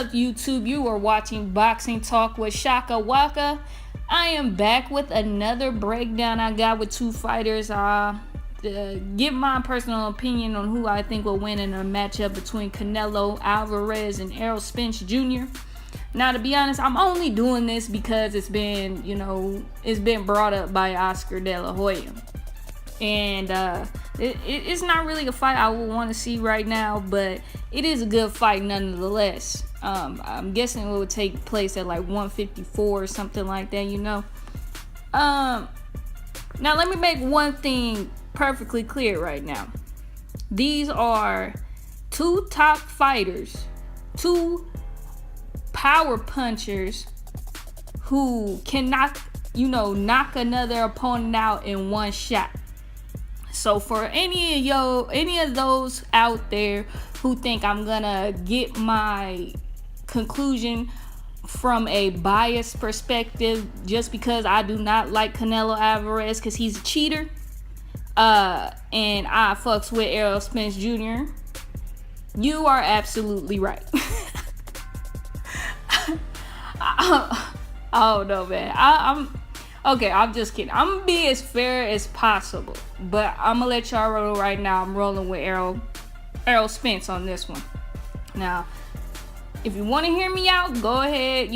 up, YouTube? You are watching Boxing Talk with Shaka Waka. I am back with another breakdown I got with two fighters. Give my personal opinion on who I think will win in a matchup between Canelo Alvarez and Errol Spence Jr. Now, to be honest, I'm only doing this because it's been brought up by Oscar De La Hoya. And it's not really a fight I would want to see right now, but it is a good fight nonetheless. I'm guessing it would take place at like 154 or something like that, Now, let me make one thing perfectly clear right now. These are two top fighters, two power punchers who can knock another opponent out in one shot. So for any of those out there who think I'm gonna get my conclusion from a biased perspective just because I do not like Canelo Alvarez because he's a cheater, and I fucks with Errol Spence Jr., you are absolutely right. I don't know, man. I'm just kidding. I'm gonna be as fair as possible, but I'm gonna let y'all roll right now. I'm rolling with Errol Spence on this one. Now, if you want to hear me out, go ahead.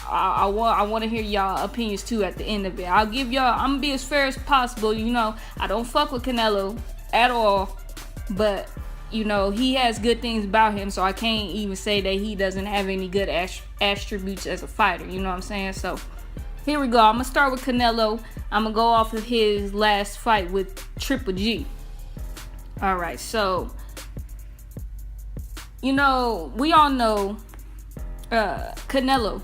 I want to hear y'all opinions too at the end of it. I'm gonna be as fair as possible. I don't fuck with Canelo at all, but he has good things about him, so I can't even say that he doesn't have any good attributes as a fighter. You know what I'm saying? So here we go. I'm going to start with Canelo. I'm going to go off of his last fight with Triple G. All right, so, we all know Canelo.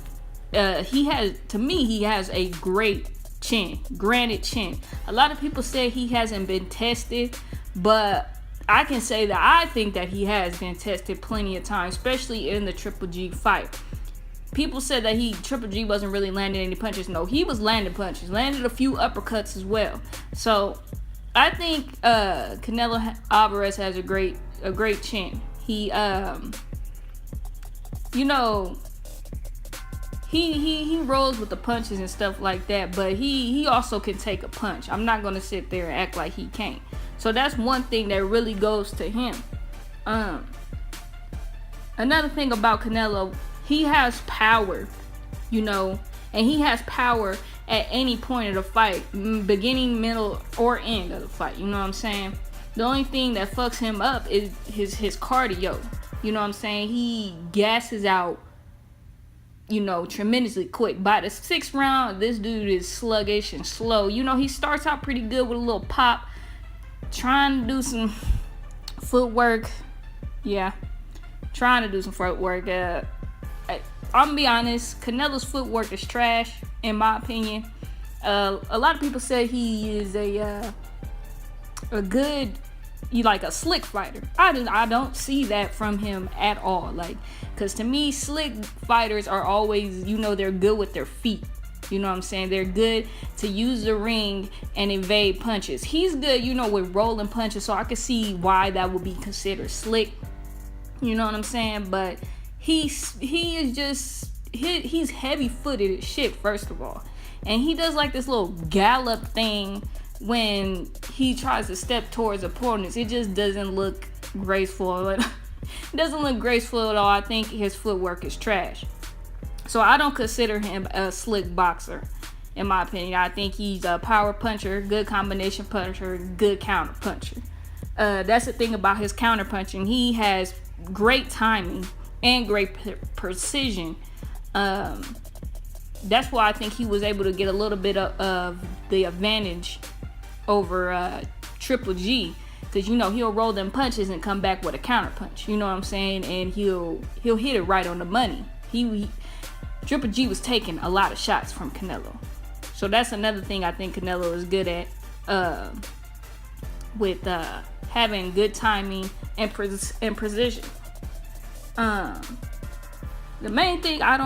He has a great chin, granite chin. A lot of people say he hasn't been tested, but I can say that I think that he has been tested plenty of times, especially in the Triple G fight. People said that Triple G wasn't really landing any punches. No, he was landing punches, landed a few uppercuts as well. So I think Canelo Alvarez has a great chin. He he rolls with the punches and stuff like that, but he also can take a punch. I'm not gonna sit there and act like he can't. So that's one thing that really goes to him. Another thing about Canelo, he has power, and he has power at any point of the fight, beginning, middle, or end of the fight. You know what I'm saying? The only thing that fucks him up is his cardio. You know what I'm saying? He gasses out, tremendously quick. By the sixth round, this dude is sluggish and slow. He starts out pretty good with a little pop, trying to do some footwork. Yeah, trying to do some footwork. I'm gonna be honest, Canelo's footwork is trash, in my opinion. A lot of people say he is a slick fighter. I don't see that from him at all. Because to me, slick fighters are always, they're good with their feet. You know what I'm saying? They're good to use the ring and evade punches. He's good, with rolling punches, so I can see why that would be considered slick. You know what I'm saying? But he's heavy-footed as shit, first of all. And he does like this little gallop thing when he tries to step towards opponents. It just doesn't look graceful. It doesn't look graceful at all. I think his footwork is trash. So I don't consider him a slick boxer, in my opinion. I think he's a power puncher, good combination puncher, good counter puncher. That's the thing about his counter punching. He has great timing and great precision. That's why I think he was able to get a little bit of the advantage over Triple G, because he'll roll them punches and come back with a counter punch. You know what I'm saying? And he'll hit it right on the money. Triple G was taking a lot of shots from Canelo, so that's another thing I think Canelo is good at, with having good timing and precision. The main thing I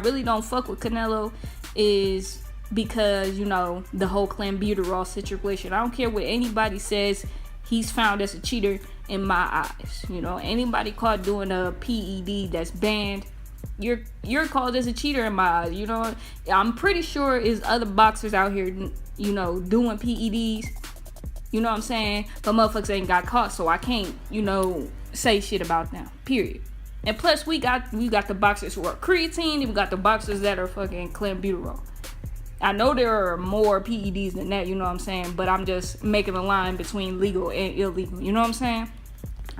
really don't fuck with Canelo is because, the whole clenbuterol situation. I don't care what anybody says. He's found as a cheater in my eyes. You know, anybody caught doing a PED that's banned, you're called as a cheater in my eyes. You know, I'm pretty sure is other boxers out here, you know, doing PEDs. You know what I'm saying? But motherfuckers ain't got caught, so I can't, you know, say shit about them. Period. And plus, we got the boxers who are creatine, and we got the boxers that are fucking clenbuterol. I know there are more PEDs than that, you know what I'm saying? But I'm just making a line between legal and illegal, you know what I'm saying?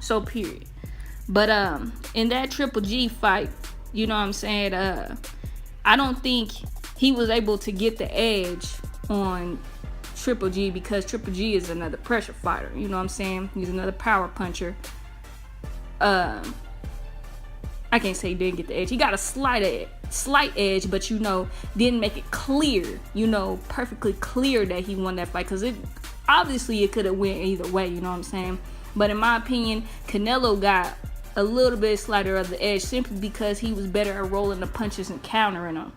So, period. But in that Triple G fight, you know what I'm saying? I don't think he was able to get the edge on Triple G because Triple G is another pressure fighter, you know what I'm saying? He's another power puncher. I can't say he didn't get the edge. He got a slight edge, but, you know, didn't make it clear, you know, perfectly clear that he won that fight. Because it could have went either way, you know what I'm saying? But in my opinion, Canelo got a little bit slighter of the edge simply because he was better at rolling the punches and countering them.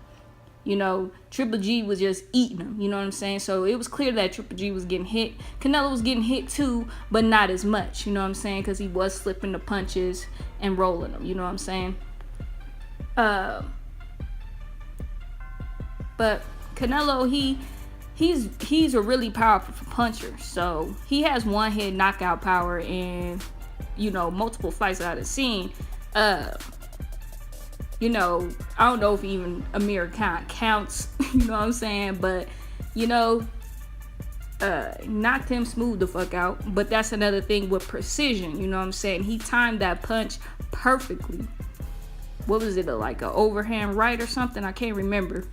You know, Triple G was just eating them, you know what I'm saying? So it was clear that Triple G was getting hit. Canelo was getting hit too, but not as much, you know what I'm saying? Because he was slipping the punches and rolling them, you know what I'm saying? But Canelo, he's a really powerful puncher. So he has one-hit knockout power and, you know, multiple fights that I've seen. You know, I don't know if even Amir Khan counts, you know what I'm saying? But, you know, knocked him smooth the fuck out. But that's another thing with precision, you know what I'm saying? He timed that punch perfectly. What was it, like an overhand right or something? I can't remember.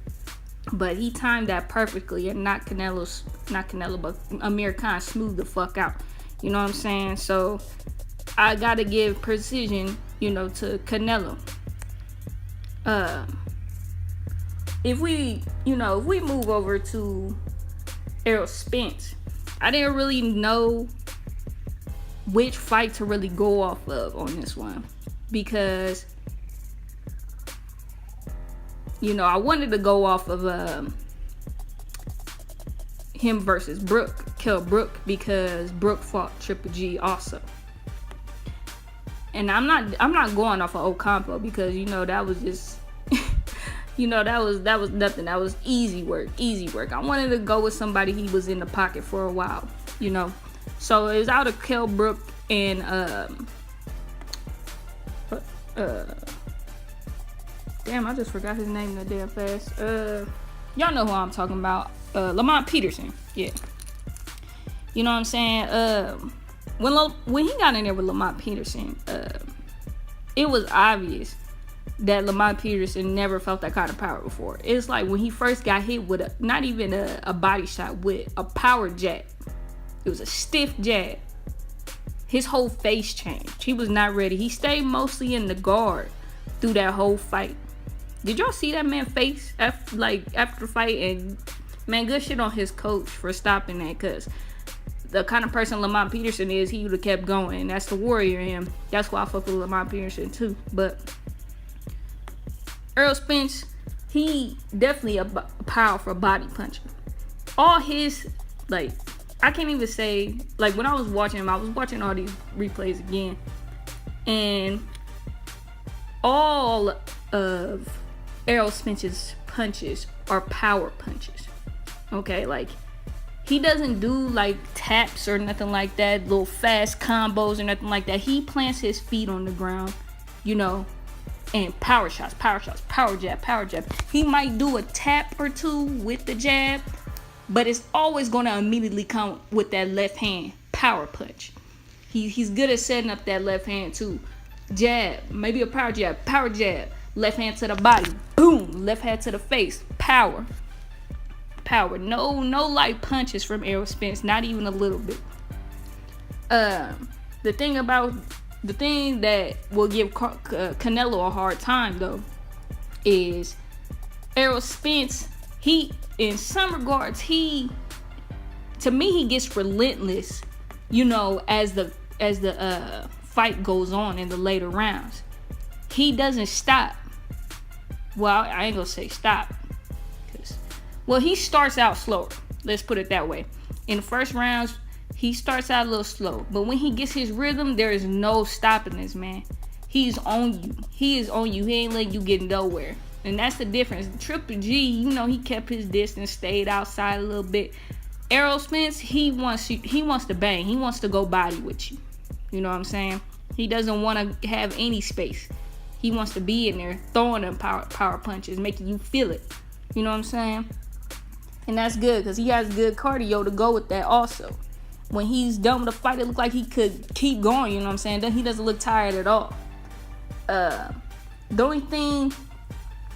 But he timed that perfectly and not Canelo, but Amir Khan smooth the fuck out. You know what I'm saying? So I gotta give precision, you know, to Canelo. If we move over to Errol Spence, I didn't really know which fight to really go off of on this one because, you know, I wanted to go off of him versus Kell Brook, because Brook fought Triple G also. And I'm not going off of Ocampo because, you know, that was just you know, that was nothing. That was easy work. I wanted to go with somebody he was in the pocket for a while, you know. So it was out of Kell Brook and damn, I just forgot his name that damn fast. Y'all know who I'm talking about. Lamont Peterson. Yeah. You know what I'm saying? When he got in there with Lamont Peterson, it was obvious that Lamont Peterson never felt that kind of power before. It's like when he first got hit with not even a body shot, with a power jab. It was a stiff jab. His whole face changed. He was not ready. He stayed mostly in the guard through that whole fight. Did y'all see that man's face after the fight? And man, good shit on his coach for stopping that, because the kind of person Lamont Peterson is, he would have kept going. That's the warrior in him. That's why I fuck with Lamont Peterson too. But Errol Spence, he definitely a powerful body puncher. All his, like, I can't even say, like, when I was watching him, I was watching all these replays again, and all of Errol Spence's punches are power punches. Okay, like, he doesn't do like taps or nothing like that, little fast combos or nothing like that. He plants his feet on the ground, you know, and power shots, power jab. He might do a tap or two with the jab, but it's always going to immediately come with that left hand power punch. He's good at setting up that left hand too. Jab, maybe a power jab, left hand to the body, boom, left hand to the face, power. No light punches from Errol Spence, not even a little bit. The thing that will give Canelo a hard time though is Errol Spence. He, in some regards, to me he gets relentless, you know, as the fight goes on in the later rounds. He doesn't stop. Well, I ain't gonna say stop. Well, he starts out slower. Let's put it that way. In the first rounds, He starts out a little slow, but when he gets his rhythm, there is no stopping this man. He's on you. He is on you. He ain't letting you get nowhere. And that's the difference. Triple G, you know, he kept his distance, stayed outside a little bit. Errol Spence, he wants to bang. He wants to go body with you. You know what I'm saying? He doesn't want to have any space. He wants to be in there throwing them power punches, making you feel it. You know what I'm saying? And that's good because he has good cardio to go with that also. When he's done with the fight, it looks like he could keep going. You know what I'm saying? Then he doesn't look tired at all. The only thing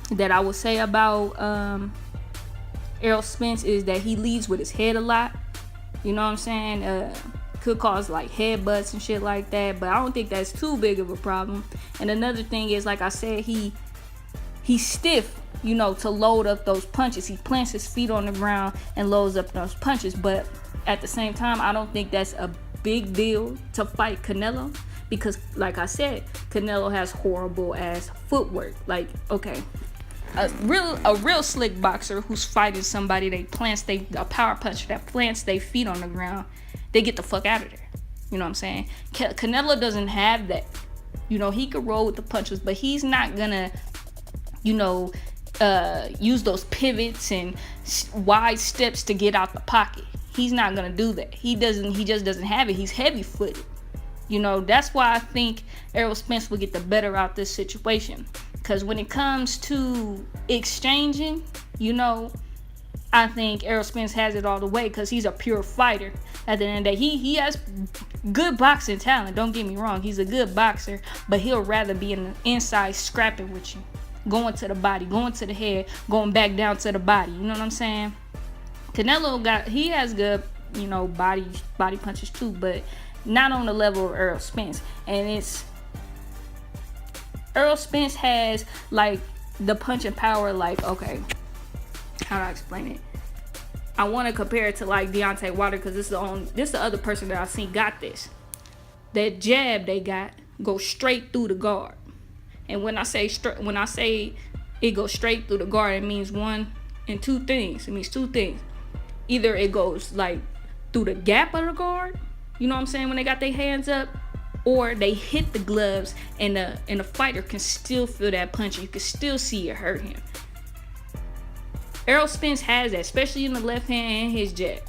that I would say about Errol Spence is that he leads with his head a lot. You know what I'm saying? Could cause like headbutts and shit like that, but I don't think that's too big of a problem. And another thing is, like I said, he's stiff, you know, to load up those punches. He plants his feet on the ground and loads up those punches, but at the same time, I don't think that's a big deal to fight Canelo, because like I said, Canelo has horrible ass footwork. Like, okay, a real slick boxer who's fighting somebody a power puncher that plants their feet on the ground, they get the fuck out of there. You know what I'm saying? Canelo doesn't have that. You know, he could roll with the punches, but he's not gonna, you know, use those pivots and wide steps to get out the pocket. He's not gonna do that. He just doesn't have it. He's heavy-footed. You know, that's why I think Errol Spence will get the better out this situation. Because when it comes to exchanging, you know, I think Errol Spence has it all the way because he's a pure fighter. At the end of the day, he has good boxing talent. Don't get me wrong. He's a good boxer, but he'll rather be in the inside scrapping with you. Going to the body, going to the head, going back down to the body. You know what I'm saying? Canelo he has good, you know, body punches too, but not on the level of Errol Spence. And Errol Spence has like the punching power, like, okay, how do I explain it? I want to compare it to like Deontay Wilder, because this is the other person that I've seen got this. That jab they got goes straight through the guard. And when I say it goes straight through the guard, it means two things. It means two things. Either it goes like through the gap of the guard, you know what I'm saying, when they got their hands up, or they hit the gloves and the fighter can still feel that punch. You can still see it hurt him. Errol Spence has that, especially in the left hand and his jab.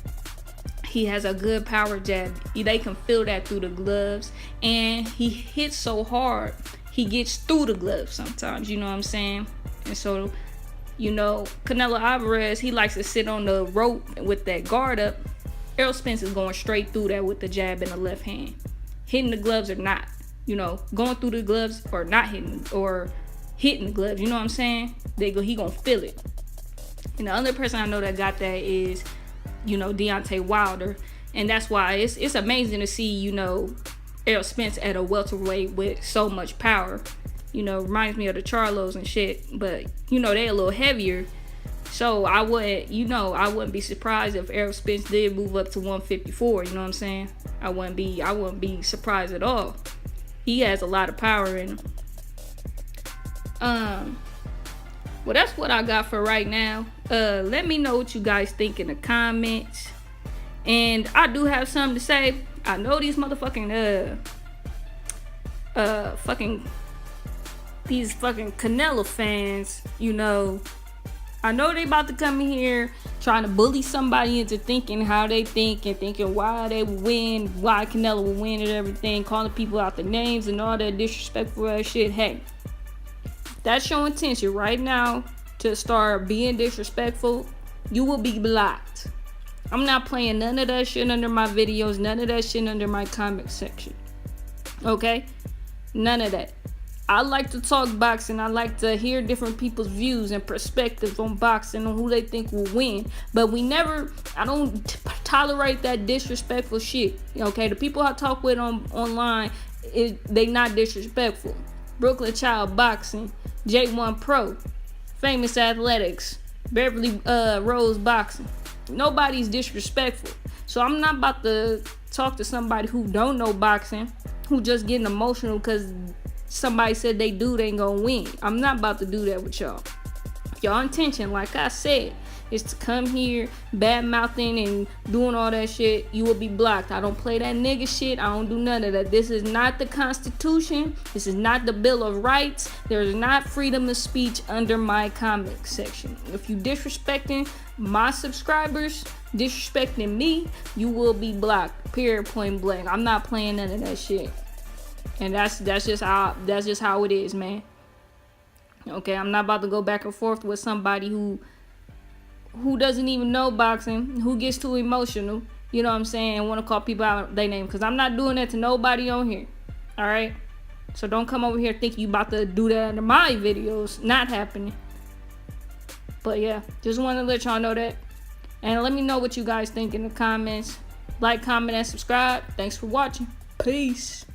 He has a good power jab. They can feel that through the gloves, and he hits so hard he gets through the gloves sometimes. You know what I'm saying? And so, you know, Canelo Alvarez, he likes to sit on the rope with that guard up. Errol Spence is going straight through that with the jab in the left hand, hitting the gloves or not. You know, going through the gloves or not hitting, or hitting the gloves. You know what I'm saying? He gonna feel it. And the other person I know that got that is, you know, Deontay Wilder. And that's why it's amazing to see, you know, Errol Spence at a welterweight with so much power. You know, reminds me of the Charlos and shit. But, you know, they a little heavier. So I wouldn't be surprised if Errol Spence did move up to 154. You know what I'm saying? I wouldn't be surprised at all. He has a lot of power in him. Well, that's what I got for right now. Let me know what you guys think in the comments. And I do have something to say. I know these motherfucking these fucking Canelo fans, you know, I know they about to come in here trying to bully somebody into thinking how they think and thinking why they will win, why Canelo will win and everything, calling people out the names and all that disrespectful ass shit. Hey, that's your intention right now to start being disrespectful, you will be blocked. I'm not playing none of that shit under my videos, none of that shit under my comment section. Okay? None of that. I like to talk boxing. I like to hear different people's views and perspectives on boxing, on who they think will win. But I don't tolerate that disrespectful shit. Okay? The people I talk with online, they not disrespectful. Brooklyn Child Boxing, J1 Pro, Famous Athletics, Beverly Rose Boxing. Nobody's disrespectful. So I'm not about to talk to somebody who don't know boxing, who just getting emotional because somebody said they ain't gonna win. I'm not about to do that with y'all. If your intention, like I said, is to come here bad mouthing and doing all that shit, you will be blocked. I don't play that nigga shit. I don't do none of that. This is not the Constitution. This is not the Bill of Rights. There's not freedom of speech under my comment section. If you disrespecting my subscribers, disrespecting me, you will be blocked. Period, point blank. I'm not playing none of that shit. And that's just how it is, man. Okay, I'm not about to go back and forth with somebody who doesn't even know boxing, who gets too emotional, you know what I'm saying, and want to call people out their name, because I'm not doing that to nobody on here. All right, so don't come over here thinking you about to do that under my videos. Not happening. But yeah, just want to let y'all know that, and let me know what you guys think in the comments. Like, comment, and subscribe. Thanks for watching. Peace.